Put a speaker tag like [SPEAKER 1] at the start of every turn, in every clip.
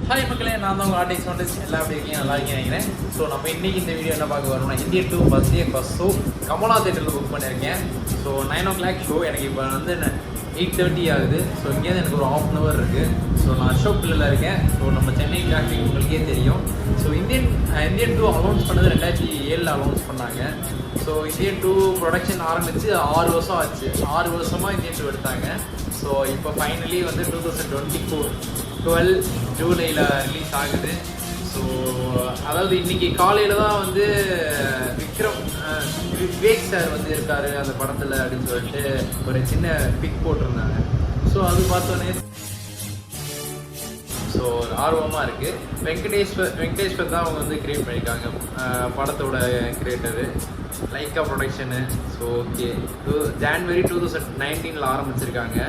[SPEAKER 1] Hi மக்களே, நான் தான் உங்கள் ஆர்டிஸ்ட் வந்துச்சு எல்லாம் அப்படி இருக்கீங்க, நல்லா இருக்கீங்க நினைக்கிறேன். ஸோ நம்ம இன்றைக்கி இந்த வீடியோ என்ன பார்க்க வரோம்னா இந்தியன் 2 ஃபஸ்ட் ஷோ கமலா தேட்டரில் புக் பண்ணியிருக்கேன். So 9 o'clock show. எனக்கு இப்போ வந்து 8:30 ஆகுது. ஸோ இங்கேருந்து எனக்கு ஒரு 1/2 hour இருக்குது. ஸோ நான் அசோக்கில் இருக்கேன். ஸோ நம்ம சென்னை டிராஃபிக் உங்களுக்கே தெரியும். ஸோ இந்தியன் 2 அனௌன்ஸ் பண்ணது 2007 அனௌன்ஸ் பண்ணாங்க. ஸோ இந்தியன் 2 ப்ரொடக்ஷன் ஆரம்பித்து 6 வருஷம் ஆச்சு. 6 வருஷமாக இந்தியன் 2 எடுத்தாங்க. ஸோ இப்போ ஃபைனலி வந்து 2024 12 ஜூலையில் ரிலீஸ் ஆகுது. ஸோ அதாவது இன்றைக்கி காலையில் தான் வந்து விவேக் சார் வந்து இருக்கார் அந்த படத்தில் அப்படின்னு சொல்லிட்டு ஒரு சின்ன பிக் போட்டிருந்தாங்க. ஸோ அது பார்த்தோன்னே ஸோ ஒரு ஆர்வமாக இருக்குது. வெங்கடேஸ்வர் தான் அவங்க வந்து கிரியேட் பண்ணியிருக்காங்க படத்தோட creator, Lyca production. So okay, January 2019 ஆரம்பிச்சிருக்காங்க.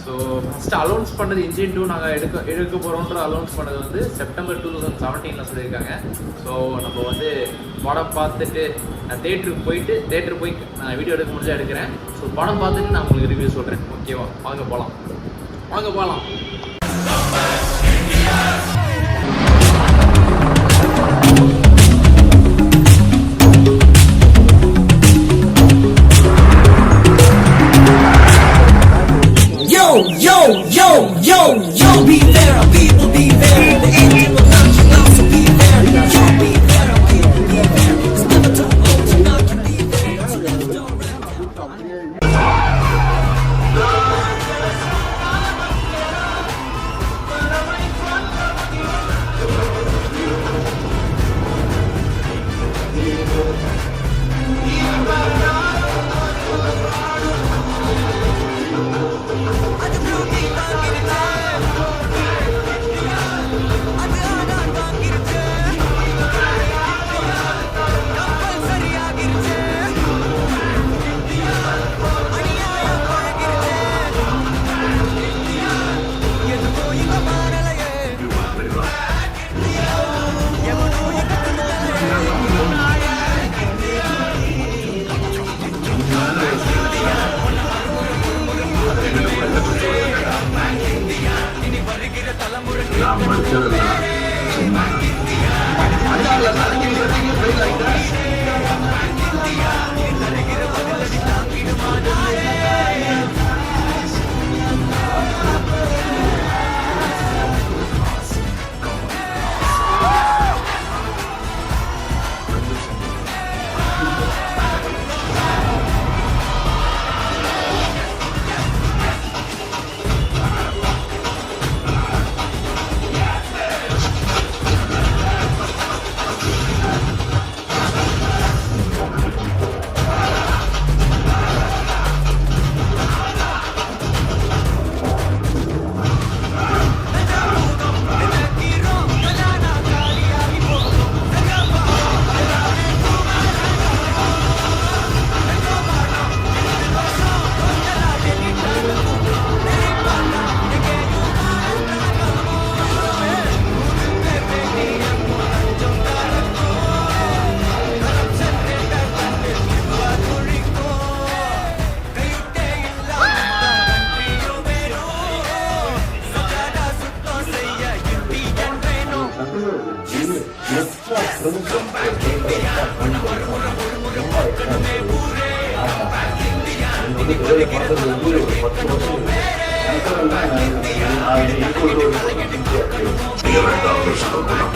[SPEAKER 1] ஸோ ஃபஸ்ட்டு அலௌன்ஸ் பண்ணது இந்தியன் 2 நாங்கள் எடுக்க போகிறோன்ற அலௌன்ஸ் பண்ணது வந்து செப்டம்பர் 2017 சொல்லியிருக்காங்க. ஸோ நம்ம வந்து படம் பார்த்துட்டு நான் தேட்டருக்கு போய் நான் வீடியோ எடுக்க முடிஞ்சா எடுக்கிறேன். ஸோ படம் பார்த்துட்டு நான் உங்களுக்கு ரிவ்யூ சொல்கிறேன். ஓகேவா, வாங்க போகலாம்.
[SPEAKER 2] Yo, be there, people be there. The angel will knock you out, so be there. Yo, be there, people be there. It's never too old to knock you, be there. It's never too old.
[SPEAKER 3] Yo